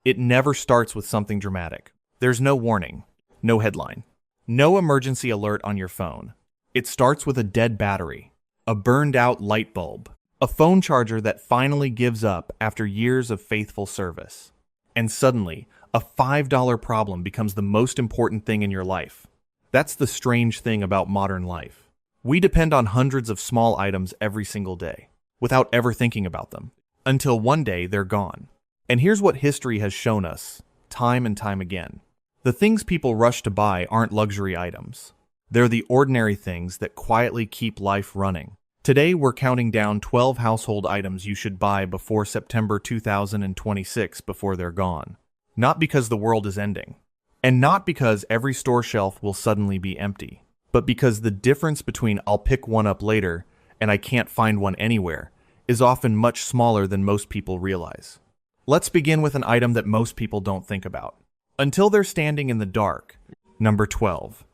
It never starts with something dramatic. There's no warning, no headline, no emergency alert on your phone. It starts with a dead battery, a burned-out light bulb, a phone charger that finally gives up after years of faithful service. And suddenly, a $5 problem becomes the most important thing in your life. That's the strange thing about modern life. We depend on hundreds of small items every single day, without ever thinking about them, until one day they're gone. And here's what history has shown us, time and time again. The things people rush to buy aren't luxury items. They're the ordinary things that quietly keep life running. Today, we're counting down 12 household items you should buy before September 2026 before they're gone. Not because the world is ending, and not because every store shelf will suddenly be empty, but because the difference between I'll pick one up later and I can't find one anywhere is often much smaller than most people realize. Let's begin with an item that most people don't think about, until they're standing in the dark. Number 12.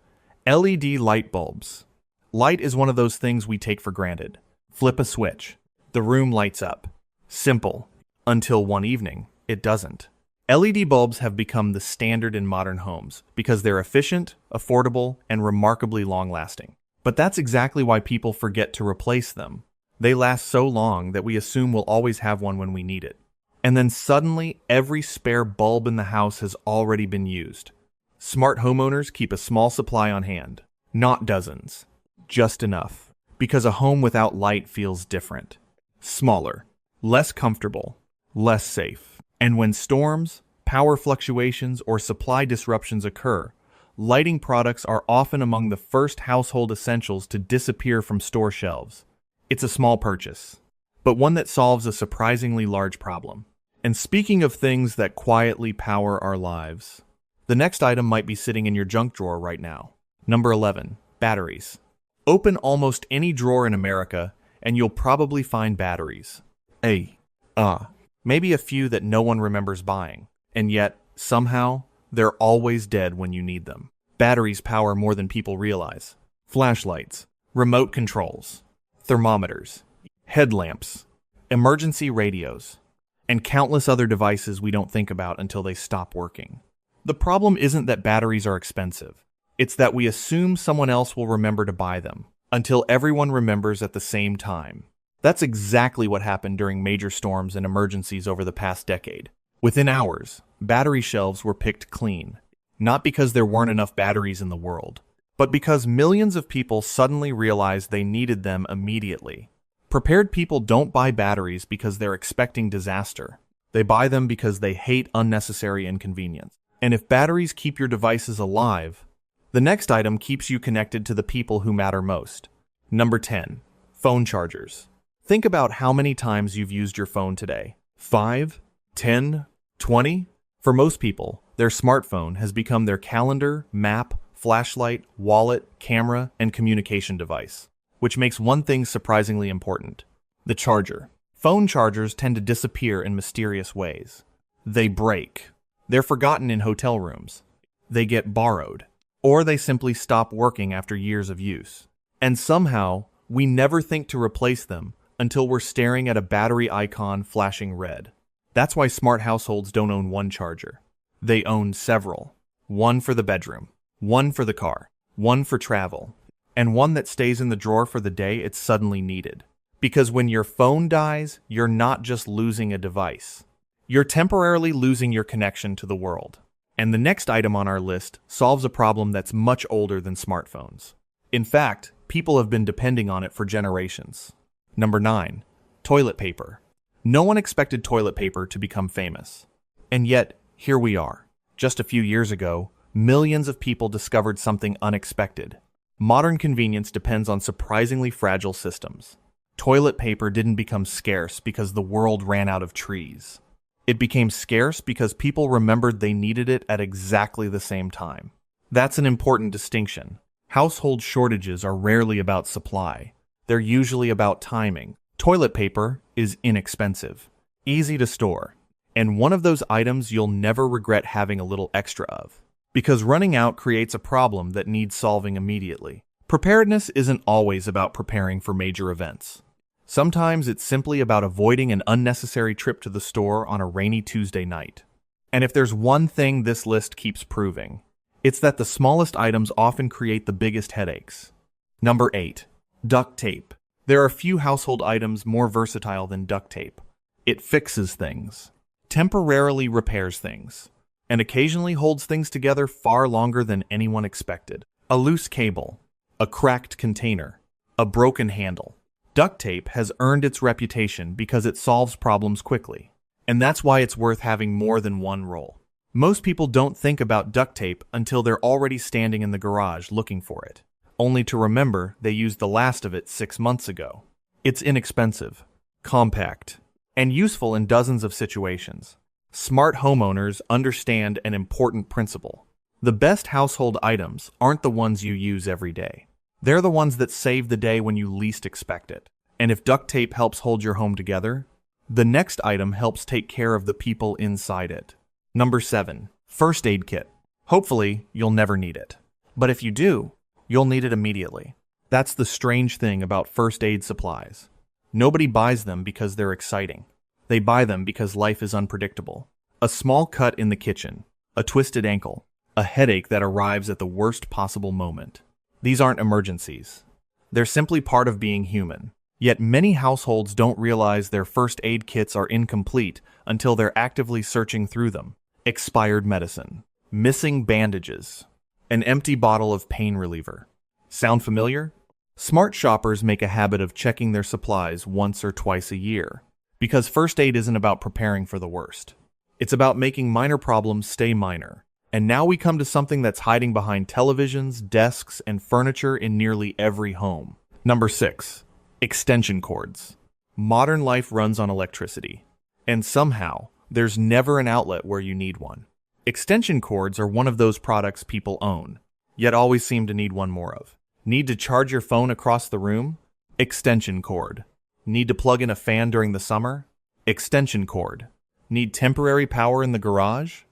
LED light bulbs. Light is one of those things we take for granted. Flip a switch. The room lights up. Simple. Until one evening, it doesn't. LED bulbs have become the standard in modern homes because they're efficient, affordable, and remarkably long-lasting. But that's exactly why people forget to replace them. They last so long that we assume we'll always have one when we need it. And then suddenly, every spare bulb in the house has already been used. Smart homeowners keep a small supply on hand. Not dozens. Just enough. Because a home without light feels different. Smaller. Less comfortable. Less safe. And when storms, power fluctuations, or supply disruptions occur, lighting products are often among the first household essentials to disappear from store shelves. It's a small purchase, but one that solves a surprisingly large problem. And speaking of things that quietly power our lives, the next item might be sitting in your junk drawer right now. Number 11. Batteries. Open almost any drawer in America, and you'll probably find batteries. Maybe a few that no one remembers buying, and yet, somehow, they're always dead when you need them. Batteries power more than people realize. Flashlights, remote controls, thermometers, headlamps, emergency radios, and countless other devices we don't think about until they stop working. The problem isn't that batteries are expensive. It's that we assume someone else will remember to buy them, until everyone remembers at the same time. That's exactly what happened during major storms and emergencies over the past decade. Within hours, battery shelves were picked clean, not because there weren't enough batteries in the world, but because millions of people suddenly realized they needed them immediately. Prepared people don't buy batteries because they're expecting disaster. They buy them because they hate unnecessary inconvenience. And if batteries keep your devices alive, the next item keeps you connected to the people who matter most. Number 10. Phone chargers. Think about how many times you've used your phone today. 5, 10, 20? For most people, their smartphone has become their calendar, map, flashlight, wallet, camera, and communication device, which makes one thing surprisingly important: the charger. Phone chargers tend to disappear in mysterious ways. They break. They're forgotten in hotel rooms. They get borrowed. Or they simply stop working after years of use. And somehow, we never think to replace them until we're staring at a battery icon flashing red. That's why smart households don't own one charger. They own several. One for the bedroom, one for the car, one for travel, and one that stays in the drawer for the day it's suddenly needed. Because when your phone dies, you're not just losing a device. You're temporarily losing your connection to the world. And the next item on our list solves a problem that's much older than smartphones. In fact, people have been depending on it for generations. Number 9. Toilet paper. No one expected toilet paper to become famous. And yet, here we are. Just a few years ago, millions of people discovered something unexpected. Modern convenience depends on surprisingly fragile systems. Toilet paper didn't become scarce because the world ran out of trees. It became scarce because people remembered they needed it at exactly the same time. That's an important distinction. Household shortages are rarely about supply. They're usually about timing. Toilet paper is inexpensive, easy to store, and one of those items you'll never regret having a little extra of. Because running out creates a problem that needs solving immediately. Preparedness isn't always about preparing for major events. Sometimes it's simply about avoiding an unnecessary trip to the store on a rainy Tuesday night. And if there's one thing this list keeps proving, it's that the smallest items often create the biggest headaches. Number 8. Duct tape. There are few household items more versatile than duct tape. It fixes things, temporarily repairs things, and occasionally holds things together far longer than anyone expected. A loose cable, a cracked container, a broken handle. Duct tape has earned its reputation because it solves problems quickly, and that's why it's worth having more than one roll. Most people don't think about duct tape until they're already standing in the garage looking for it, only to remember they used the last of it 6 months ago. It's inexpensive, compact, and useful in dozens of situations. Smart homeowners understand an important principle. The best household items aren't the ones you use every day. They're the ones that save the day when you least expect it. And if duct tape helps hold your home together, the next item helps take care of the people inside it. Number 7. First aid kit. Hopefully, you'll never need it. But if you do, you'll need it immediately. That's the strange thing about first aid supplies. Nobody buys them because they're exciting. They buy them because life is unpredictable. A small cut in the kitchen, a twisted ankle, a headache that arrives at the worst possible moment. These aren't emergencies. They're simply part of being human. Yet many households don't realize their first aid kits are incomplete until they're actively searching through them. Expired medicine, missing bandages, an empty bottle of pain reliever. Sound familiar? Smart shoppers make a habit of checking their supplies once or twice a year, because first aid isn't about preparing for the worst. It's about making minor problems stay minor. And now we come to something that's hiding behind televisions, desks, and furniture in nearly every home. Number 6. Extension cords. Modern life runs on electricity, and somehow there's never an outlet where you need one. Extension cords are one of those products people own, yet always seem to need one more of. Need to charge your phone across the room? Extension cord. Need to plug in a fan during the summer? Extension cord. Need temporary power in the garage?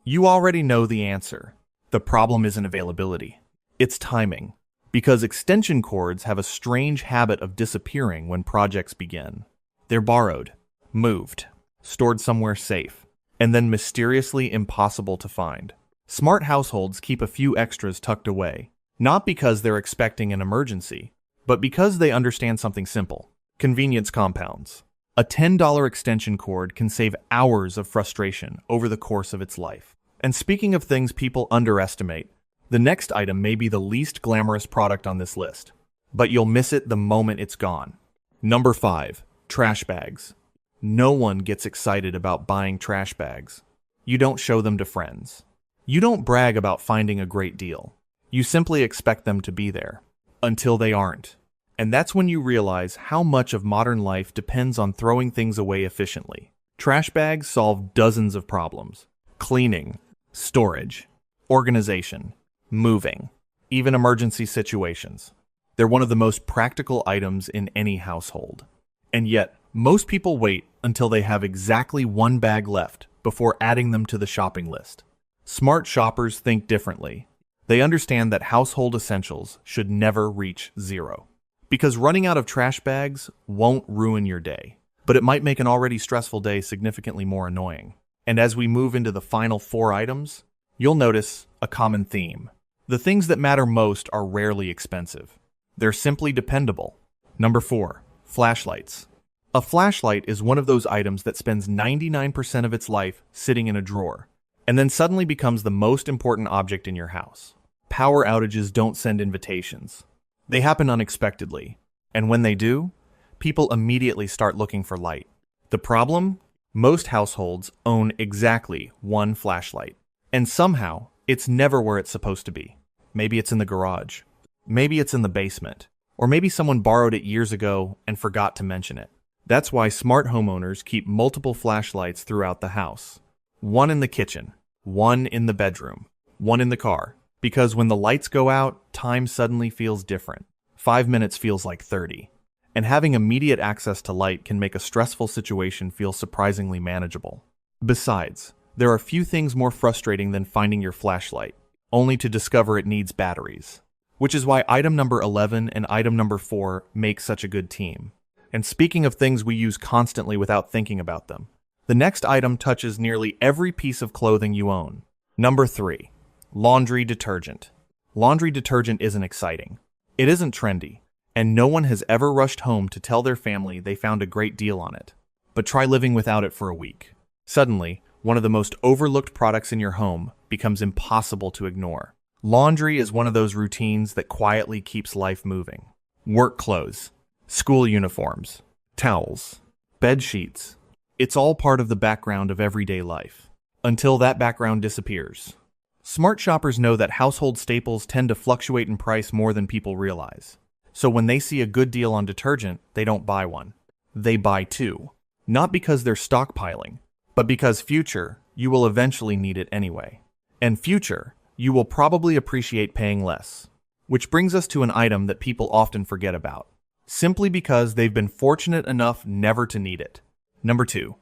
You already know the answer. The problem isn't availability. It's timing. Because extension cords have a strange habit of disappearing when projects begin. They're borrowed, moved, stored somewhere safe, and then mysteriously impossible to find. Smart households keep a few extras tucked away, not because they're expecting an emergency, but because they understand something simple. Convenience compounds. A $10 extension cord can save hours of frustration over the course of its life. And speaking of things people underestimate, the next item may be the least glamorous product on this list, but you'll miss it the moment it's gone. Number 5. Trash bags. No one gets excited about buying trash bags. You don't show them to friends. You don't brag about finding a great deal. You simply expect them to be there, until they aren't. And that's when you realize how much of modern life depends on throwing things away efficiently. Trash bags solve dozens of problems. Cleaning, storage, organization, moving, even emergency situations. They're one of the most practical items in any household. And yet, most people wait until they have exactly one bag left before adding them to the shopping list. Smart shoppers think differently. They understand that household essentials should never reach zero. Because running out of trash bags won't ruin your day, but it might make an already stressful day significantly more annoying. And as we move into the final 4 items, you'll notice a common theme. The things that matter most are rarely expensive. They're simply dependable. Number 4. Flashlights. A flashlight is one of those items that spends 99% of its life sitting in a drawer, and then suddenly becomes the most important object in your house. Power outages don't send invitations. They happen unexpectedly, and when they do, people immediately start looking for light. The problem? Most households own exactly one flashlight, and somehow it's never where it's supposed to be. Maybe it's in the garage, maybe it's in the basement, or maybe someone borrowed it years ago and forgot to mention it. That's why smart homeowners keep multiple flashlights throughout the house. One in the kitchen, one in the bedroom, one in the car, because when the lights go out, time suddenly feels different. 5 minutes feels like 30. And having immediate access to light can make a stressful situation feel surprisingly manageable. Besides, there are few things more frustrating than finding your flashlight, only to discover it needs batteries. Which is why item number 11 and item number 4 make such a good team. And speaking of things we use constantly without thinking about them, The next item touches nearly every piece of clothing you own. Number 3. Laundry detergent. Laundry detergent isn't exciting. It isn't trendy, and no one has ever rushed home to tell their family they found a great deal on it. But try living without it for a week. Suddenly, one of the most overlooked products in your home becomes impossible to ignore. Laundry is one of those routines that quietly keeps life moving. Work clothes, school uniforms, towels, bed sheets. It's all part of the background of everyday life, until that background disappears. Smart shoppers know that household staples tend to fluctuate in price more than people realize. So when they see a good deal on detergent, they don't buy one. They buy two. Not because they're stockpiling, but because future, you will eventually need it anyway. And future, you will probably appreciate paying less. Which brings us to an item that people often forget about, simply because they've been fortunate enough never to need it. Number 2.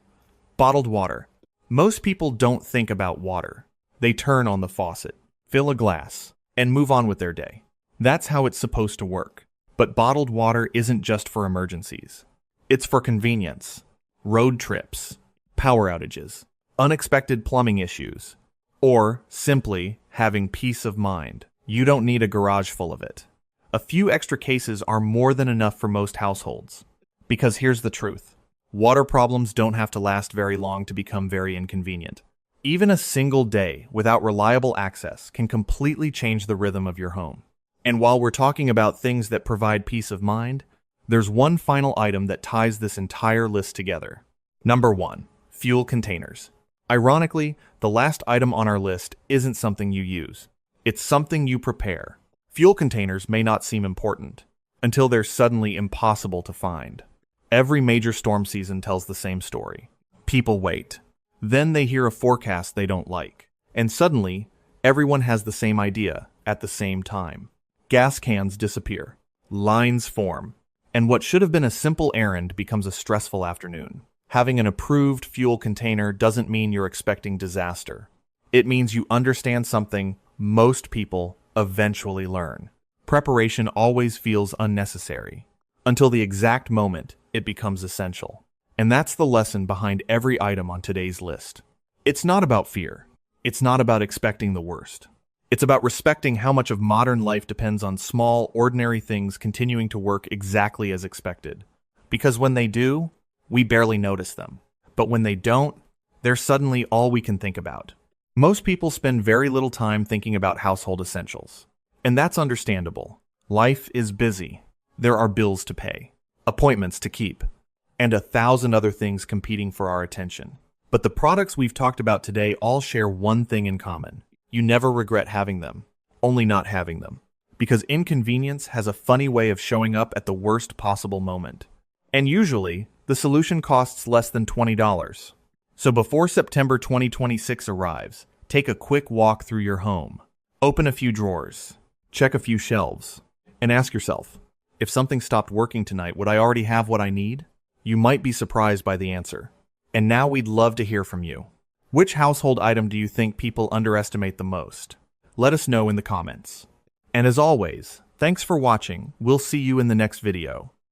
Bottled water. Most people don't think about water. They turn on the faucet, fill a glass, and move on with their day. That's how it's supposed to work. But bottled water isn't just for emergencies. It's for convenience, road trips, power outages, unexpected plumbing issues, or simply having peace of mind. You don't need a garage full of it. A few extra cases are more than enough for most households. Because here's the truth. Water problems don't have to last very long to become very inconvenient. Even a single day without reliable access can completely change the rhythm of your home. And while we're talking about things that provide peace of mind, there's one final item that ties this entire list together. Number 1. Fuel containers. Ironically, the last item on our list isn't something you use. It's something you prepare. Fuel containers may not seem important until they're suddenly impossible to find. Every major storm season tells the same story. People wait. Then they hear a forecast they don't like. And suddenly, everyone has the same idea at the same time. Gas cans disappear. Lines form. And what should have been a simple errand becomes a stressful afternoon. Having an approved fuel container doesn't mean you're expecting disaster. It means you understand something most people eventually learn. Preparation always feels unnecessary, until the exact moment it becomes essential. And that's the lesson behind every item on today's list. It's not about fear. It's not about expecting the worst. It's about respecting how much of modern life depends on small, ordinary things continuing to work exactly as expected. Because when they do, we barely notice them. But when they don't, they're suddenly all we can think about. Most people spend very little time thinking about household essentials. And that's understandable. Life is busy. There are bills to pay, appointments to keep, and 1,000 other things competing for our attention. But the products we've talked about today all share one thing in common. You never regret having them, only not having them. Because inconvenience has a funny way of showing up at the worst possible moment. And usually, the solution costs less than $20. So before September 2026 arrives, take a quick walk through your home. Open a few drawers, check a few shelves, and ask yourself, if something stopped working tonight, would I already have what I need? You might be surprised by the answer. And now we'd love to hear from you. Which household item do you think people underestimate the most? Let us know in the comments. And as always, thanks for watching. We'll see you in the next video.